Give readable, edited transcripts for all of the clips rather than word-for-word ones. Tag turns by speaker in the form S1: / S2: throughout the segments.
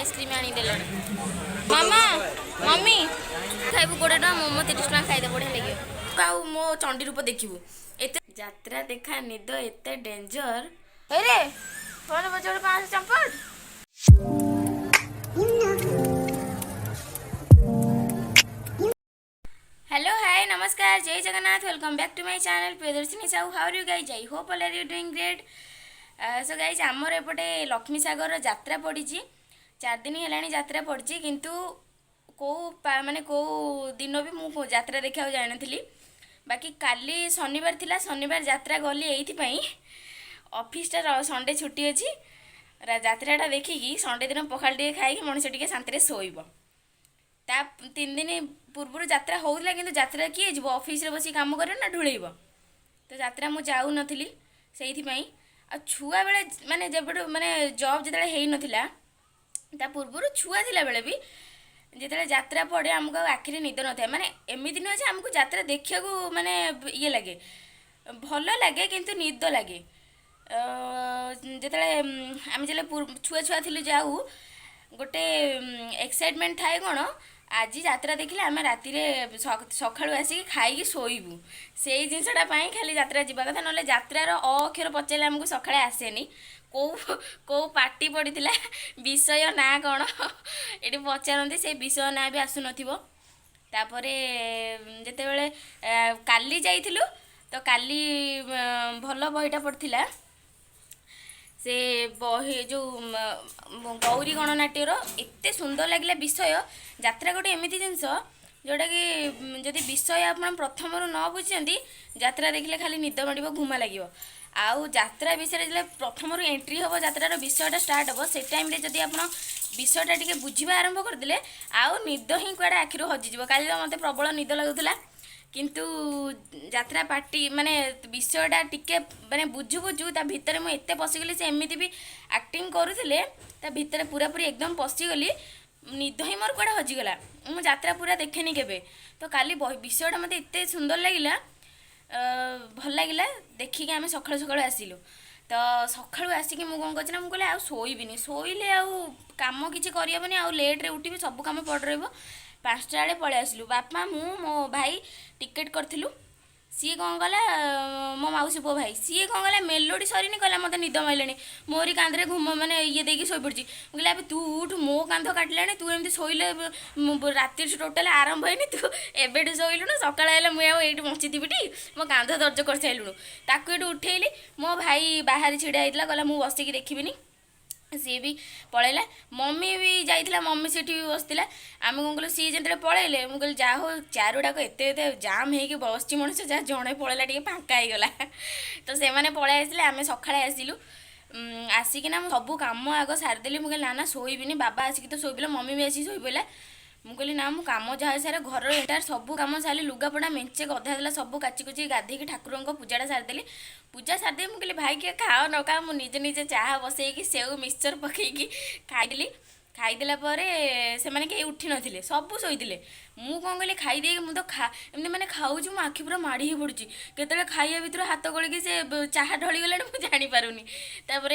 S1: Ice cream आनी देल मामा mummy खाइबू 20 टका मोमो 30 टका खाइदे बढ़िया लगे काऊ मो चंडी रूप देखिबू एते यात्रा देखा निद एते डेंजर अरे फोन बजोड़ 5 चंपट हेलो हाय नमस्कार जय Jagannath welcome back to my channel Priyadarshini Sahu how are you guys I hope all are you doing great so guys आमर एपटे लक्ष्मीसागर यात्रा पड़ी 4 दिन है यात्रा पड़ी किंतु कौ माने कौ दिन भी मु यात्रा देखा जानी बाकी काली शनिवार थिला शनिवार यात्रा गली एइथिपई ऑफिसटा संडे छुट्टी अच्छी यात्राटा देखिकी संडे दिन पखाल टे खाई मनीष टे शांति शोब ता 3 दिन पूर्व यात्रा होता कि यात्रा किए जी ऑफिस रे बसी काम कर ना ढुलेब तो यात्रा मुझे जाऊ नथली से छुआ बेले माने जब माने जॉब जिते हो नाला ता पूर्व छुआ थिला बेले भी जिते यात्रा पड़े आमको आखिरी निद न था माने एमती नुहे आमको यात्रा देखा माने ये लगे भल लगे किंतु निद लगे जिते आम जो छुआ छुआ थी जाऊ गोटे एक्साइटमेंट थाए कौन आज यात्रा देखिले आम राति सकाळु आसिक खाई शोबू से जिनसा खाली यात्रा जावा कथा ना यात्रार अक्षर पचारे आमको सकाळे आसेनी कौ कौ पार्टी पड़ी विषय ना कौन ये पचारती से विषय ना भी आसु नपर जिते बड़े काली जाइलु तो काली भल बहीटा पड़ता से बही जो गौरी गणनाट्यर एते सुंदर लगे विषय यात्रा गोटे एमती जिनस जोटा कि जदि विषय आप प्रथम न बुझे यात्रा देखिले खाली निद माड़ घुमा लगे आउ यात्रा विषय जो प्रथम एंट्री हम यात्रार विषयटा स्टार्ट हम से टाइम जदि आप विषयटा टी बुझा आरंभ करदे आउ निद ही कड़े आखिर हजिज काली मत प्रबल निद लगुला किंतु यात्रा पार्टी माने विषयटा टिके माने बुझु बुझु ता भितर मु एते पसिगली से एमिति भी एक्टिंग करूथिले ता भितर पूरा पूरी एकदम पसिगली निद ही मोर कड़े हजिगला मु यात्रा पूरा देखेनी केबे तो काली विषयटा मते एते सुंदर लागिला भल लगिला देखिक आम सकाळु सकाळु आसिलु तो सकाळु आसिक मु कौन करछि ना मु कहले आ सोइबिनी सोइले आ काम किछि करियबनी आ लेट रे उठिबी सब काम पड़ रहइबो 5टा बेले पळै आसिलु बापा मु मो भाई टिकेट करथिलु सी कौन गला मो माउसी पो भाई सी कौन गला मेलोडी सरीनी कहला मत निद माइलेनी मोरी कांधरे घुम माने ये देकी शोई पड़ची कहले अब तू उठ मो कांध काटलानी तू एमती शोइले राति टोटाल आरंभ होइनी तू एबेठू शोइलु ना सकाळ आइला मु एठी बंचिथिबिटी मो कांध दर्ज कर साइलुनु ताकू एठी उठेइली मो भाई बाहर छिड़ा आइतला कहला मु बसिकी देखिबिनी सी भी पलैला मम्मी भी जाइला मम्मी से बसला आम कौन कलु सी जो पलैले मुझे जा हो चार गुड़ाक एत जाम हो बस मनुष्य जहाँ जड़े पलैला टे फाँका होगला तो से मैंने पलै आसले आम सका आसिलु आसिकिना सब कम आग सारिदेली मुझे ना शोबनी बाबा आसिक तो शोला मम्मी भी आसिक शोई पड़ा मुझे कहली ना मु कम जहाँ सारे घर एंटार सब कम सारे लुगापड़ा मेचे गधा देला सब काची कुची गाधेकी ठाकुर पूजाटा सारिदेली पूजा सारिदे मुझे भाई किए खाओ न खाओ मुझे निजे निजे चाह बसैकी सेव मिक्सचर पकईकी खाइली खाईदेला से मैंने कहीं उठी नथिले सब शोते मु कौन कहली खाईदे मुझे तो एमती मैंने खाऊँ मो आखि पूरा माड़ी ही पड़ुची केतले खाइया भितर हाथ गलिकी से चाह ढलीगला मुझे जानीपारूनी तापर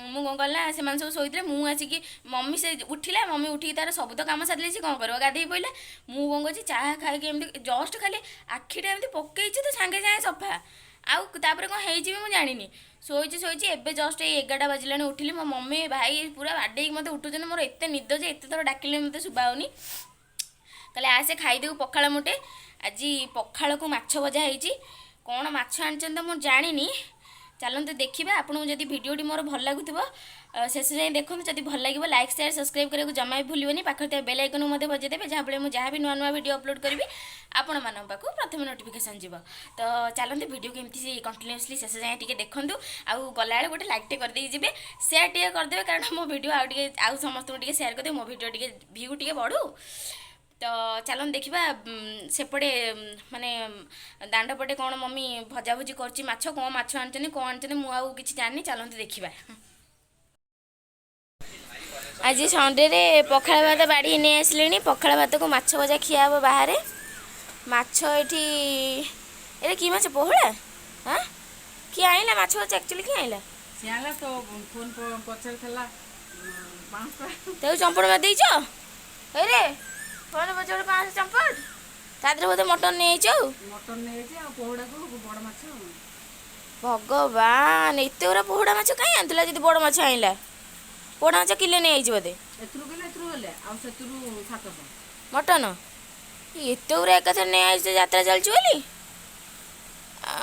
S1: मु कौन कला से सब शोते मुझे मम्मी से उठिला मम्मी उठिकी तार सब तो कम सारे सी कौन कर गाधे पड़ा मु कौन कर चाह खाई एमती जस्ट खाली आखिटा एमती पकई तो सागे सागे सफा आउ तापर कौन होइछि भी मु जानिनी शोची एबे जस्ट 11टा बाजिलानी उठिली मो मम्मी भाई पूरा बाडेक मत उठुछन मोर एते निद जे एते थोड़ा डाकिले मते सुबाउनी कहले आसे खाइदेउ पखाळ मुटे आज पखाळ को माछ भजा होइछि कौन माछ आनछन तो मु जानिनी चलते देखा आपको जब भिडियोटी मोर भल लगुव शेष जाए देखो जब भल लगे लाइक शेयर सब्सक्राइब करने को जमा भी भूलनी पाखे बेल आइकन को बजाइदेवे जहाँफल मुझे जहाँ भी नुआ नुआ वीडियो अपलोड करी आपण मान पाक प्रथम नोटिफिकेशन जीव तो चलते वीडियो केमती कंटिन्यूअसली शेष जाए टी देखूँ आउ गला गोटे लाइक करदे जी सेयार टे करदे कारण मो भिडियो आउ समस्त सेयार करदे मो भिडियो टे भ्यू टे बढ़ू तो चलन देखा सेपटे माने दांड पटे कौन मम्मी भजाभुजी करची माछ कौन माछ आनी कौन आनी मुझे किसी जानी चलते देखा आज संडे रे पखाड़ भात बाड़ी नहीं आसले पखाड़ भात को माछ भजा खिया हम बाहर माछ ये कि माछ पोहड़ा हाँ किए आइला माछ भजा एक्चुअली किए आइला
S2: तो फोन पचार
S1: ତାକୁ ଚମ୍ପଟ ମାରି ଦେଇଛ ଏରେ ଫୋନ ପଛରେ 500 ଚମ୍ପଟ ତା ଦେହରେ ବୋଧେ ମଟନ ନେଇଯାଇଛ ଆଉ
S2: ପୋହଡ଼ାକୁ ବଡ଼ ମାଛ
S1: ଭଗବାନ ଏତେ ଗୁରା ପୋହଡ଼ା ମାଛ କାହିଁ ଆଣିଥିଲା ଯଦି ବଡ଼ ମାଛ ଆଣିଲା ପୋହଡ଼ା ମାଛ କିଲେ ନେଇଯାଇଛି ବୋଧେ
S2: ଏଥିରୁ ଗଲେ ଆଉ ସେଥିରୁ 700
S1: ମଟନ ଏତେ ଗୁରା ଏକାଥରେ ନେଇଆସିଛ ଯାତ୍ରା ଚାଲିଛି ବୋଲି।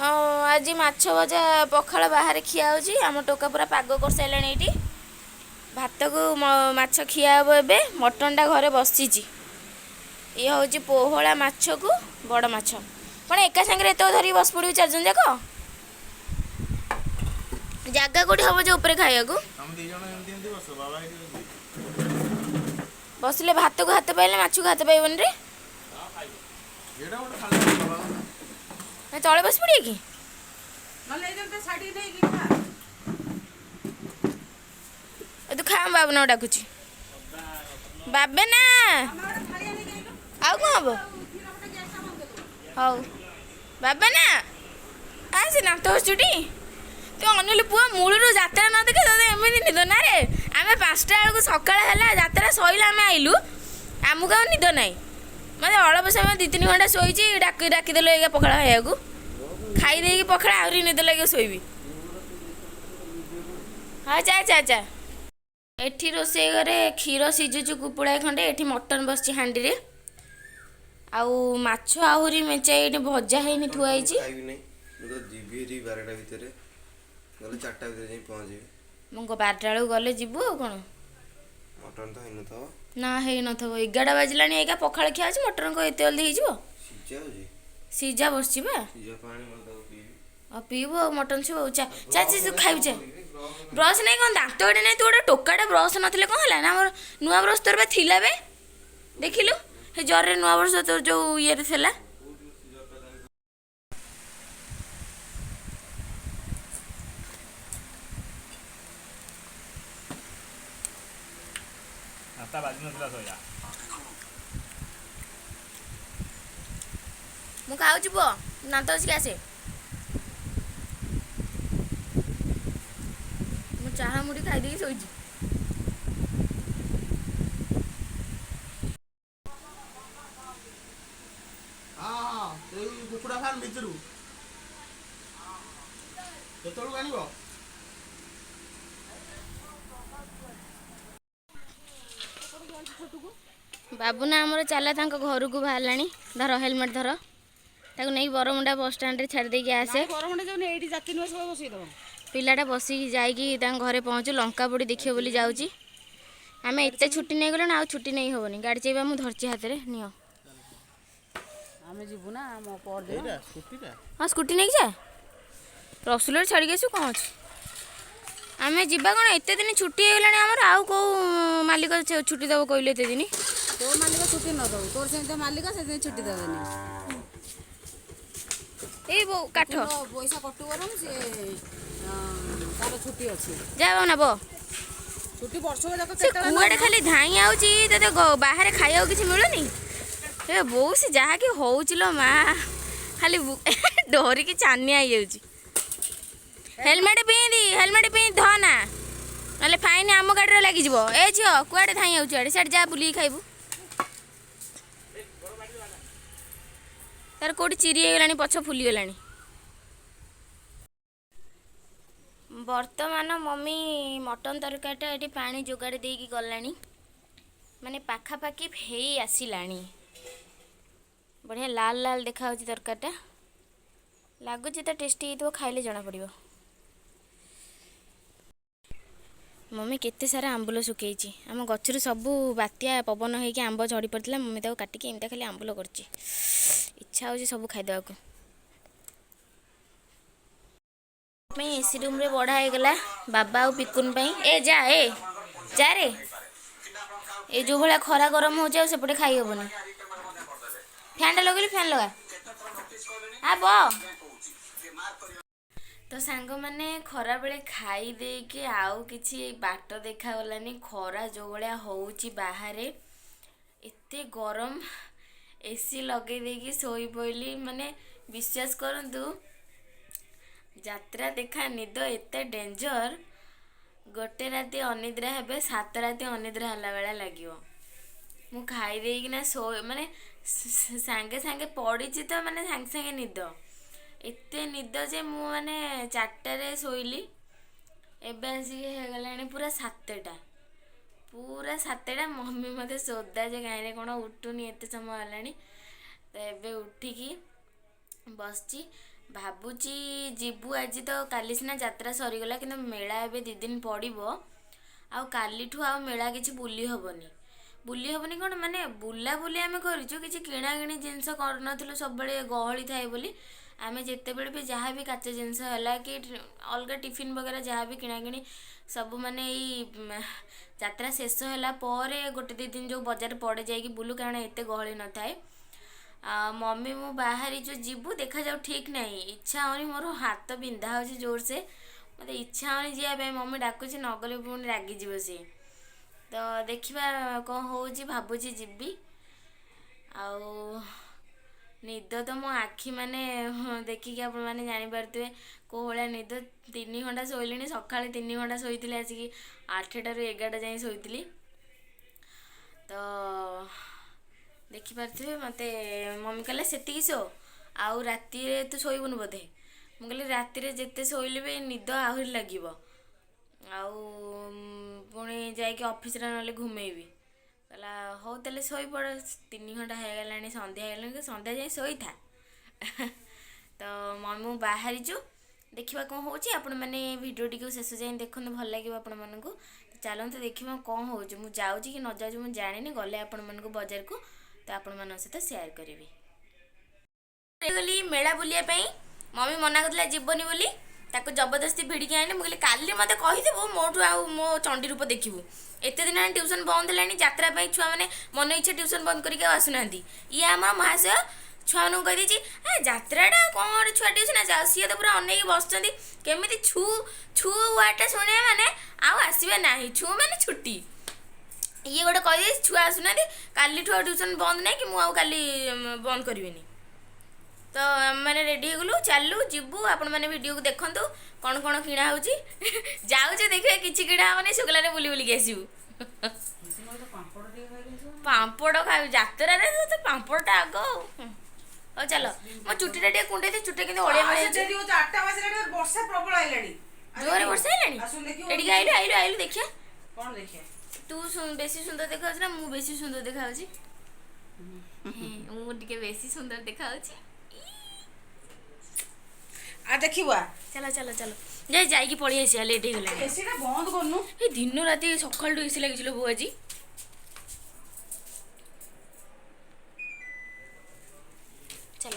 S1: ଆଉ ଆଜି ମାଛ ଭଜା ପଖାଳ ବାହାରେ ଖିଆ ହେଉଛି ଆମ ଟୋକା ପୁରା ପାଗ କରିସାରିଲାଣି ଏଇଠି ଭାତକୁ ମାଛ ଖିଆ ହେବ ଏବେ ମଟନଟା ଘରେ ବସିଛି ଇଏ ହେଉଛି ପୋହଳା ମାଛକୁ ବଡ଼ ମାଛ କ'ଣ ଏକା ସାଙ୍ଗରେ ଏତେ ଧରିକି ବସି ପଡ଼ିବୁ 4 ଜଣ ଯାକ ଜାଗା କୋଉଠି ହବ ଯେ ଉପରେ ଖାଇବାକୁ ବସିଲେ ଭାତକୁ ହାତ ପାଇଲେ ମାଛକୁ ହାତ ପାଇବନି ରେ ତଳେ ବସି ପଡ଼ିବେ କି ତୁ ଖା ବାବୁନା ଡାକୁଛି ବାବେ ନା ଆଉ କ'ଣ ହବ ହଉ ବାବା ନା ସେ ଦାନ୍ତ ଘଷୁଟି ତୁ ଅନେଇଲୁ ପୁଅ ମୂଳରୁ ଯାତ୍ରା ନ ଦେଖେ ତୋତେ ଏମିତି ନିଦ ନା ରେ ଆମେ 5ଟା ବେଳକୁ ସକାଳ ହେଲା ଯାତ୍ରା ସଇଲା ଆମେ ଆଇଲୁ ଆମକୁ ଆଉ ନିଦ ନାହିଁ ମୋତେ ଅଳପ ସମୟ 2-3 ଘଣ୍ଟା ଶୋଇଛି ଡାକିଦେଲୁ ଏଇକା ପଖାଳ ଖାଇବାକୁ ଖାଇ ଦେଇକି ପଖାଳ ଆହୁରି ନିଦ ଲାଗିବ ଶୋଇବି ହଁ ଚା ଏଠି ରୋଷେଇ ଘରେ କ୍ଷୀର ସିଝୁଛୁ କୁକୁଡ଼ାଏ ଖଣ୍ଡେ ଏଠି ମଟନ ବସିଛି ହାଣ୍ଡିରେ ଆଉ ମାଛ ଆହୁରି ମେଞ୍ଚାଏ ଏଠି ଭଜା ହେଇନି ଥୁଆ ହେଇଛି
S3: ଗଲେ 4ଟା ଭିତରେ ଯାଇ ପହଞ୍ଚିବି
S1: ମୁଁ 12ଟା ବେଳକୁ ଗଲେ ଯିବୁ ଆଉ କ'ଣ
S3: ମଟନ୍ ତ ହେଇନଥିବ
S1: ନା ହେଇନଥିବ 11ଟା ବାଜିଲାଣି ଏଇକା ପଖାଳ ଖିଆ ଅଛି ମଟନ କ'ଣ ଏତେ ଜଲ୍ଦି ହେଇଯିବ ସିଝା ବସିଛି ବା ଆଉ ପିଇବୁ ଆଉ ମଟନ ଛୁଆ ଆଉ ଚା ତୁ ଖାଇବୁ ଚା ବ୍ରସ୍ ନାଇଁ କ'ଣ ଦାନ୍ତ ଗୋଟେ ନାଇଁ ତୁ ଗୋଟେ ଟୋକାଟା ବ୍ରସ୍ ନଥିଲେ କ'ଣ ହେଲା ନା ଆମର ନୂଆ ବ୍ରସ୍ ତୋର ବା ଥିଲା ବେ ଦେଖିଲୁ ସେ ଜରରେ ନୂଆ ବର୍ଷ ତୋର ଯେଉଁ ଇଏରେ ଥିଲା ମୁଁ ଖାଉଛି ପୁଅ ଦାନ୍ତ ଘଷିକି ଆସେ ମୁଁ ଚାହା ମୁଢ଼ି ଖାଇଦେଇକି ଶୋଇଛି
S3: ସେଇ କୁକୁଡ଼ା ଫାର୍ମ ଭିତରୁ କେତେବେଳକୁ ଆଣିବ
S1: ବାବୁନା ଆମର ଚାଲା ତାଙ୍କ ଘରକୁ ବାହାରିଲାଣି ଧର ହେଲମେଟ୍ ଧର ତାକୁ ନେଇକି ବରମୁଣ୍ଡା ବସଷ୍ଟାଣ୍ଡରେ ଛାଡ଼ି ଦେଇକି ଆସେ ପିଲାଟା ବସିକି ଯାଇକି ତାଙ୍କ ଘରେ ପହଞ୍ଚୁ ଲଙ୍କା ପୋଡ଼ି ଦେଖିବ ବୋଲି ଯାଉଛି ଆମେ ଏତେ ଛୁଟି ନେଇଗଲୁଣି ଆଉ ଛୁଟି ନେଇ ହେବନି ଗାଡ଼ି ଚାଇବା ମୁଁ ଧରିଛି ହାତରେ ନିଅ
S2: ଆମେ ଯିବୁ ନା ଆମ
S1: ହଁ ସ୍କୁଟି ନେଇକି ଯା ରସୁଲରେ ଛାଡ଼ିକି ଆସିବୁ କ'ଣ ଅଛି ଆମେ ଯିବା କ'ଣ ଏତେ ଦିନ ଛୁଟି ହେଇଗଲାଣି ଆମର ଆଉ କେଉଁ ମାଲିକ ଛୁଟି ଦେବ କହିଲେ ଏତେ ଦିନ
S2: ତୋ ମାଲିକ ଛୁଟି ନ ଦେବୁ ତୋର ସେମିତି ମାଲିକ ସେଥିପାଇଁ ଛୁଟି ଦେବେନି
S1: ଏଇ ବୋଉ କାଠ
S2: ପଇସା କଟୁ ବରଂ ସିଏ ତାର ଛୁଟି ଅଛି
S1: ଯା ନେବ
S2: ଛୁଟି ବର୍ଷକ ଯାକ
S1: ସେ କୁଆଡ଼େ ଖାଲି ଧାଇଁ ଆଉଛି ତତେ ବାହାରେ ଖାଇବାକୁ କିଛି ମିଳୁନି ଏ ବୋଉ ସେ ଯାହାକି ହଉଛି ଲୋ ମା ଖାଲି ଡରିକି ଛାନିଆ ହେଇଯାଉଛି ହେଲମେଟ୍ ପିନ୍ଧି ଧ ନା ନହେଲେ ଫାଇନ୍ ଆମ ଗାଡ଼ିରେ ଲାଗିଯିବ ଏ ଝିଅ କୁଆଡ଼େ ଧାଇଁ ଆଉଛୁ ଆଡ଼େ ସିଆଡ଼େ ଯା ବୁଲିକି ଖାଇବୁ ତାର କେଉଁଠି ଚିରି ହେଇଗଲାଣି ପଛ ଫୁଲିଗଲାଣି ବର୍ତ୍ତମାନ ମମି ମଟନ ତରକାରୀଟା ଏଠି ପାଣି ଯୋଗାଡ଼ି ଦେଇକି ଗଲାଣି ମାନେ ପାଖାପାଖି ହେଇ ଆସିଲାଣି ବଢ଼ିଆ ଲାଲ ଲାଲ ଦେଖାହେଉଛି ତରକାରୀଟା ଲାଗୁଛି ତ ଟେଷ୍ଟି ହେଇଥିବ ଖାଇଲେ ଜଣାପଡ଼ିବ ମମି କେତେ ସାରା ଆମ୍ବୁଲ ଶୁଖେଇଛି ଆମ ଗଛରୁ ସବୁ ବାତ୍ୟା ପବନ ହେଇକି ଆମ୍ବ ଝଡ଼ି ପଡ଼ିଥିଲା ମମି ତାକୁ କାଟିକି ଏମିତି ଖାଲି ଆମ୍ବୁଲ କରିଛି ଇଚ୍ଛା ହେଉଛି ସବୁ ଖାଇଦେବାକୁ ପାଇଁ ଏସି ରୁମ୍ରେ ବଢ଼ା ହେଇଗଲା ବାବା ଆଉ ପିକୁନ ପାଇଁ ଯା ରେ ଏ ଯେଉଁ ଭଳିଆ ଖରା ଗରମ ହେଉଛି ଆଉ ସେପଟେ ଖାଇ ହେବନି ଫ୍ୟାନ୍ଟା ଲଗେଇଲି ଫ୍ୟାନ୍ ଲଗା ତ ସାଙ୍ଗମାନେ ଖରାବେଳେ ଖାଇ ଦେଇକି ଆଉ କିଛି ବାଟ ଦେଖାଗଲାନି ଖରା ଯେଉଁ ଭଳିଆ ହେଉଛି ବାହାରେ ଏତେ ଗରମ ଏସି ଲଗେଇ ଦେଇକି ଶୋଇ ପଇଲି ମାନେ ବିଶ୍ୱାସ କରନ୍ତୁ ଯାତ୍ରା ଦେଖା ନିଦ ଏତେ ଡେଞ୍ଜର ଗୋଟେ ରାତି ଅନିଦ୍ରା ହେବେ 7 ରାତି ଅନିଦ୍ରା ହେଲା ଭଳିଆ ଲାଗିବ। ମୁଁ ଖାଇ ଦେଇକିନା ମାନେ ସାଙ୍ଗେ ସାଙ୍ଗେ ପଡ଼ିଛି ତ ମାନେ ସାଙ୍ଗେ ସାଙ୍ଗେ ନିଦ, ଏତେ ନିଦ ଯେ ମୁଁ ମାନେ 4ଟାରେ ଶୋଇଲି। ଏବେ ଆସିକି ହେଇଗଲାଣି ପୁରା 7ଟା, ପୁରା 7ଟା। ମମି ମୋତେ ସୋଦା ଯେ କାହିଁରେ କ'ଣ ଉଠୁନି ଏତେ ସମୟ ହେଲାଣି। ତ ଏବେ ଉଠିକି ବସିଛି, ଭାବୁଛି ଯିବୁ ଆଜି। ତ କାଲି ସିନା ଯାତ୍ରା ସରିଗଲା, କିନ୍ତୁ ମେଳା ଏବେ 2 ଦିନ ପଡ଼ିବ। ଆଉ କାଲିଠୁ ଆଉ ମେଳା କିଛି ବୁଲି ହେବନି କ'ଣ, ମାନେ ବୁଲାବୁଲି ଆମେ କରିଛୁ, କିଛି କିଣାକିଣି ଜିନିଷ କରିନଥିଲୁ। ସବୁବେଳେ ଗହଳି ଥାଏ ବୋଲି ଆମେ ଯେତେବେଳେ ବି ଯାହା ବି କାଚ ଜିନିଷ ହେଲା କି ଅଲଗା ଟିଫିନ୍ ବଗେରା ଯାହା ବି କିଣାକିଣି ସବୁ ମାନେ ଏଇ ଯାତ୍ରା ଶେଷ ହେଲା ପରେ 1-2 ଦିନ ଯେଉଁ ବଜାର ପଡ଼େ ଯାଇକି ବୁଲୁ, କାରଣ ଏତେ ଗହଳି ନଥାଏ। ମମି ମୁଁ ବାହାରିଛୁ ଯିବୁ, ଦେଖାଯାଉ ଠିକ୍ ନାହିଁ। ଇଚ୍ଛା ହେଉନି, ମୋର ହାତ ବିନ୍ଧା ହେଉଛି ଜୋରସେ, ମୋତେ ଇଚ୍ଛା ହେଉନି ଯିବା ପାଇଁ। ମମି ଡାକୁଛି, ନଗଲେ ପୁଣି ରାଗିଯିବ ସିଏ। ତ ଦେଖିବା କ'ଣ ହେଉଛି, ଭାବୁଛି ଯିବି। ଆଉ ନିଦ ତ ମୋ ଆଖି ମାନେ ଦେଖିକି ଆପଣମାନେ ଜାଣିପାରୁଥିବେ କେଉଁ ଭଳିଆ ନିଦ। 3 ଘଣ୍ଟା ଶୋଇଲିଣି, ସକାଳେ 3 ଘଣ୍ଟା ଶୋଇଥିଲି, ଆସିକି 8ଟାରୁ 11ଟା ଯାଏଁ ଶୋଇଥିଲି। ତ ଦେଖିପାରୁଥିବେ, ମୋତେ ମମି କହିଲା ସେତିକି ଶୋ, ଆଉ ରାତିରେ ତୁ ଶୋଇବୁନି ବୋଧେ। ମୁଁ କହିଲି ରାତିରେ ଯେତେ ଶୋଇଲେ ବି ନିଦ ଆହୁରି ଲାଗିବ, ଆଉ ପୁଣି ଯାଇକି ଅଫିସରେ ନହେଲେ ଘୁମେଇବି। କହିଲା ହଉ ତାହେଲେ ଶୋଇପଡ଼, 3 ଘଣ୍ଟା ହେଇଗଲାଣି, ସନ୍ଧ୍ୟା ହେଇଗଲାଣି, ସନ୍ଧ୍ୟା ଯାଏଁ ଶୋଇଥା। ତ ମୁଁ ବାହାରିଛୁ, ଦେଖିବା କ'ଣ ହେଉଛି। ଆପଣମାନେ ଭିଡ଼ିଓଟିକୁ ଶେଷ ଯାଏଁ ଦେଖନ୍ତୁ, ଭଲ ଲାଗିବ ଆପଣମାନଙ୍କୁ। ଚାଲନ୍ତୁ ଦେଖିବା କ'ଣ ହେଉଛି। ମୁଁ ଯାଉଛି କି ନ ଯାଉଛି ମୁଁ ଜାଣିନି, ଗଲେ ଆପଣମାନଙ୍କୁ ବଜାରକୁ ତ ଆପଣମାନଙ୍କ ସହିତ ସେୟାର କରିବି। ଗଲି ମେଳା ବୁଲିବା ପାଇଁ, ମମି ମନା କରିଥିଲା ଯିବନି ବୋଲି, ତାକୁ ଜବରଦସ୍ତି ଭିଡ଼ିକି ଆଣିଲି। ମୁଁ କହିଲି କାଲି ମୋତେ କହିଦେବୁ, ମୋଠୁ ଆଉ ମୋ ଚଣ୍ଡୀ ରୂପ ଦେଖିବୁ। ଏତେ ଦିନ ହେଲାଣି ଟ୍ୟୁସନ୍ ବନ୍ଦ ହେଲାଣି, ଯାତ୍ରା ପାଇଁ ଛୁଆମାନେ ମନ ଇଚ୍ଛା ଟ୍ୟୁସନ୍ ବନ୍ଦ କରିକି ଆଉ ଆସୁନାହାନ୍ତି। ଇଏ ଆମର ମହାଶୟ ଛୁଆମାନଙ୍କୁ କହିଦେଇଛି, ଯାତ୍ରାଟା କ'ଣ ଛୁଆ ଟ୍ୟୁସନ୍ ଆସେ। ଆଉ ସିଏ ତ ପୁରା ଅନେଇକି ବସୁଛନ୍ତି, କେମିତି ଛୁ ୱାର୍ଡ଼ଟା ଶୁଣିବା ମାନେ ଆଉ ଆସିବେ ନାହିଁ, ଛୁ ମାନେ ଛୁଟି। ଇଏ ଗୋଟେ କହିଦେଇଛି ଛୁଆ ଆସୁନାହାନ୍ତି, କାଲିଠୁ ଆଉ ଟ୍ୟୁସନ୍ ବନ୍ଦ ନାହିଁ, କି ମୁଁ ଆଉ କାଲି ବନ୍ଦ କରିବିନି। ତ ଆମେ ରେଡ଼ି ହେଇଗଲୁ, ଚାଲୁ ଯିବୁ। ଆପଣମାନେ ଭିଡ଼ିଓକୁ ଦେଖନ୍ତୁ କ'ଣ କ'ଣ କିଣା ହେଉଛି। ଯାଉଛୁ ଦେଖିବା, କିଛି କିଣା ହେବନି, ଶୁଖିଲାରେ ବୁଲି ବୁଲିକି ଆସିବୁ। ପାମ୍ପଡ଼ ଖାଇବୁ ଯାତ୍ରାରେ, ତ ପାମ୍ପଡ଼ଟା ଆଗ। ହଉ ଚାଲ, ମୋ ଚୁଟିଟା ଟିକେ କୁଣ୍ଡେଇ ଦେ, ଚୁଟି କିନ୍ତୁ ଅଳିଆ
S2: ବର୍ଷା ପ୍ରବଳ ଆଇଲାଣି,
S1: ଜୋରରେ ବର୍ଷା ହେଲାଣି। ଏଠିକି ଆଇଲୁ ଦେଖିବା।
S2: କ'ଣ ଦେଖିବା?
S1: ତୁ ବେଶୀ ସୁନ୍ଦର ଦେଖାଯାଉଛି ନା ମୁଁ ବେଶୀ ସୁନ୍ଦର ଦେଖାଯାଉଛି? ମୁଁ ଟିକେ ବେଶୀ ସୁନ୍ଦର ଦେଖାଯାଉଛି।
S2: ଦେଖିବା,
S1: ଚାଲ ଯାଇକି ପଳେଇ ଆସିବା, ଲେଟ୍ ହେଇଗଲାଣି।
S2: ଏସିଟା ବନ୍ଦ କରୁନୁ।
S1: ଏଇ ଦିନ ରାତି ସକାଳଠୁ ଏସି ଲାଗିছিল ବୋଉ ଆଜି। ଚାଲ,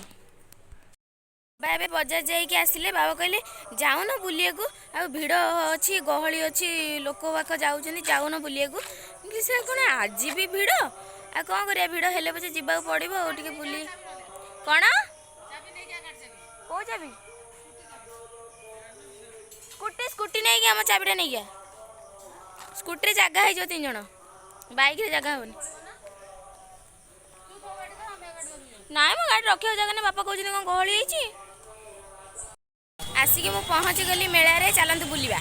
S1: ଏବେ ବଜାର ଯାଇକି ଆସିଲେ, ବାବା କହିଲେ ଯାଉନ ବୁଲିବାକୁ, ଆଉ ଭିଡ଼ ଅଛି, ଗହଳି ଅଛି, ଲୋକ ବାକ ଯାଉଛନ୍ତି, ଯାଉନ ବୁଲିବାକୁ। ସେ କ'ଣ ଆଜି ବି ଭିଡ଼? ଆଉ କ'ଣ କରିବା, ଭିଡ଼ ହେଲେ ପଛେ ଯିବାକୁ ପଡ଼ିବ ଆଉ ଟିକେ ବୁଲି। କ'ଣ କେଉଁ ଚାବି? ସ୍କୁଟି ନେଇକି ଆମ ଚାବିଟା ନେଇକି ସ୍କୁଟିରେ ଜାଗା ହେଇଯିବ 3 ଜଣ, ବାଇକ୍ରେ ଜାଗା ହେବନି। ନାଇଁ ମୋ ଗାଡ଼ି ରଖିବାକୁ ଜାଗା ନାହିଁ, ବାପା କହୁଛନ୍ତି କ'ଣ ଗହଳି ହେଇଛି। ଆସିକି ମୁଁ ପହଞ୍ଚିଗଲି ମେଳାରେ, ଚାଲନ୍ତୁ ବୁଲିବା।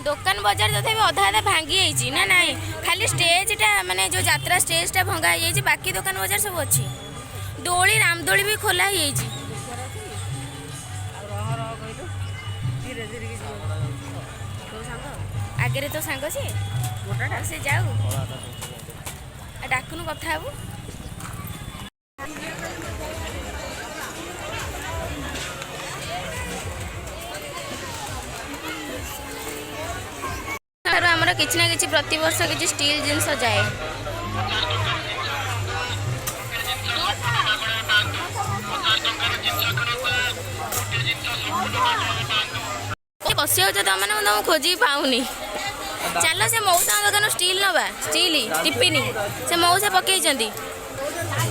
S1: ଦୋକାନ ବଜାର ତଥାପି ଅଧା ଭାଙ୍ଗି ଯାଇଛି ନା ନାହିଁ, ଖାଲି ଷ୍ଟେଜ୍ଟା ମାନେ ଯେଉଁ ଯାତ୍ରା ଷ୍ଟେଜ୍ଟା ଭଙ୍ଗା ହେଇଯାଇଛି, ବାକି ଦୋକାନ ବଜାର ସବୁ ଅଛି। ଦୋଳି, ରାମଦୋଳି ବି ଖୋଲା ହେଇଯାଇଛି। ଆଗରେ ତୋ ସାଙ୍ଗ ସିଏ, ସେ ଯାଉ, ଡାକୁନୁ କଥା ହେବୁ। ଆମର କିଛି ନା କିଛି ପ୍ରତିବର୍ଷ କିଛି ଷ୍ଟିଲ୍ ଜିନିଷ ଯାଏ। ବସି ଯାଉଛ ତମାନେ, ମୁଁ ତମକୁ ଖୋଜିକି ପାଉନି। ଚାଲ ସେ ମଉସାଙ୍କ ଦୋକାନରୁ ଷ୍ଟିଲ୍ ନେବା, ଷ୍ଟିଲ୍ ଟିଫିନ୍ ସେ ମଉସା ପକେଇଛନ୍ତି।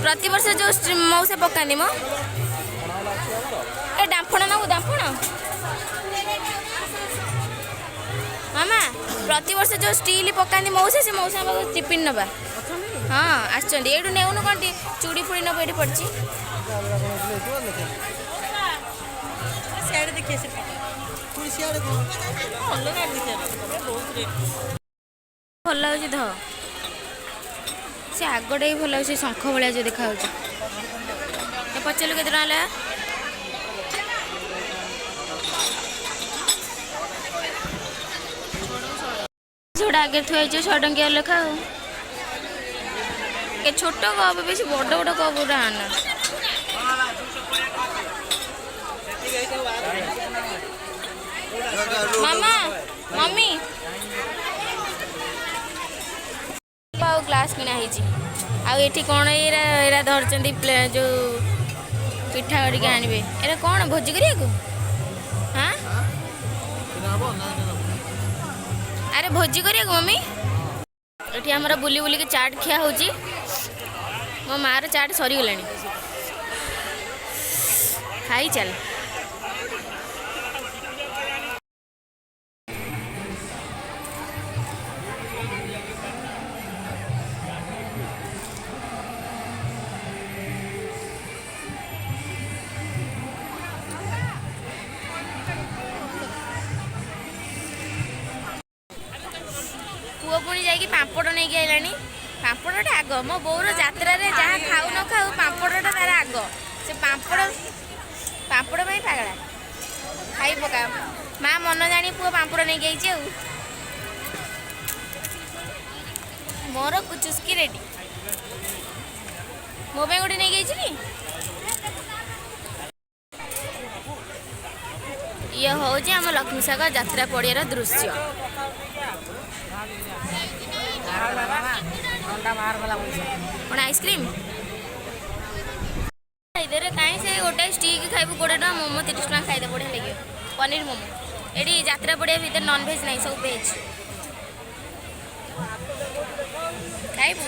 S1: ପ୍ରତିବର୍ଷ ଯେଉଁ ମଉସା ପକାନ୍ତି ମ, ଏ ଡାମ୍ଫଣ ନେବୁ, ଡାମ୍ଫଣ ମାମା। ପ୍ରତିବର୍ଷ ଯେଉଁ ଷ୍ଟିଲ୍ ପକାନ୍ତି ମଉସା, ସେ ମଉସାଙ୍କ ପାଖକୁ ଟିଫିନ୍ ନେବା। हाँ आसुँच ये नेउनु कौन चूड़ी फुड़ी नब ये पड़ी
S2: सियाड़े देखिए से पुणी सियाड़े भल लागे बहुत रेट
S1: भल लगे ध से आगटा भी भल लगे शंख भाया जो देखा पचारू के जोड़ा आगे थुआई 100 टंकिया लेखा के छोट कप बेस बड़ बड़ कप गुड़ा आना मामा मम्मी ग्लास किना आठी कौन ये धरती जो पिठा गड़िके आनबे एरा कौन भोजी करिया हाँ अरे भोजी करिया मम्मी ये आमर बुली बुलिक चाट खिया हो मो मार चाट सरीगला खाई चल पुओ पुणी जाकि पापड़ नहीं आइलानी पापड़टा आग मो बोर यात्रा जहाँ खाऊ न खाऊ पापड़टा तार आग से पापड़ पाई पागला खाई पका माँ मन जानी पुओ पापड़ नहीं गई मोर चुस्की रेडी मो पे गोटे नहीं गई ये हूँ आम लक्ष्मीसागर यात्रा पड़ियार दृश्य कौन आइसक्रीम इधर कहीं से गोटे स्टिक खाइबू 20 टका मोमो 30 टका खाइदे बढ़िया लगे पनीर मोमो ये यात्रा पड़िया भीतर नॉन भेज नहीं सब भेज खाइबू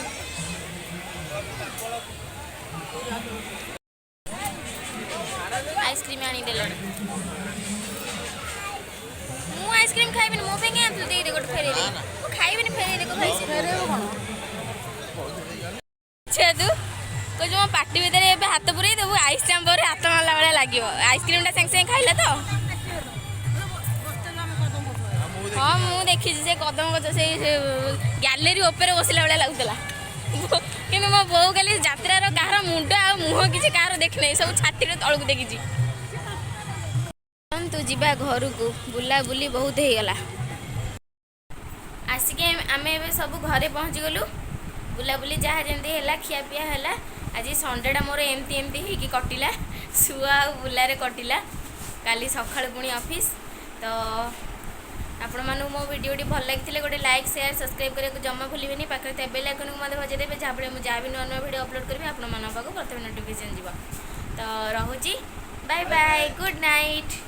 S1: आइसक्रीम आनीदेल मु आइसक्रीम खाइबिनी मो पे क्या दे दे गोटे फेरे खाइबिनी फेरे देखो खाई तू कह मो पार्टी भितर हाथ पुरे देबू आइस चाम्बर हाथ मारला भाया लगे आइसक्रीमटा सागे सागे खाइला तो हाँ मुझे देखी से कदम गच से गैलेरी ऊपर बसला भाया लगुला कि मो बो खाली यात्रार कहार मुंड आ मुह किसी कहार देखना सब छाती तलू देखी तू जीवा घर को बुला बुली बहुत हो गला आसिक आम सब घरे पहुँची गलु बुलाबुली जहाँ जमी है खिया पिया है आज संडेटा मोर एमती एमती हो कटिला शुआ बुलारे कटिला काली सकाळ पुणी ऑफिस तो आपण मानू मो वीडियोटी भल लगी गोटे लाइक शेयर सब्सक्राइब करने जमा भूलें पाखे बेल आइकन को मत बजाइदेवे जहाँ जहाँ भी नुआ नुआ वीडियो अपलोड करी आपण पाक प्रथम नोटिफिकेशन जीव तो रोची बाय बाय गुड नाइट।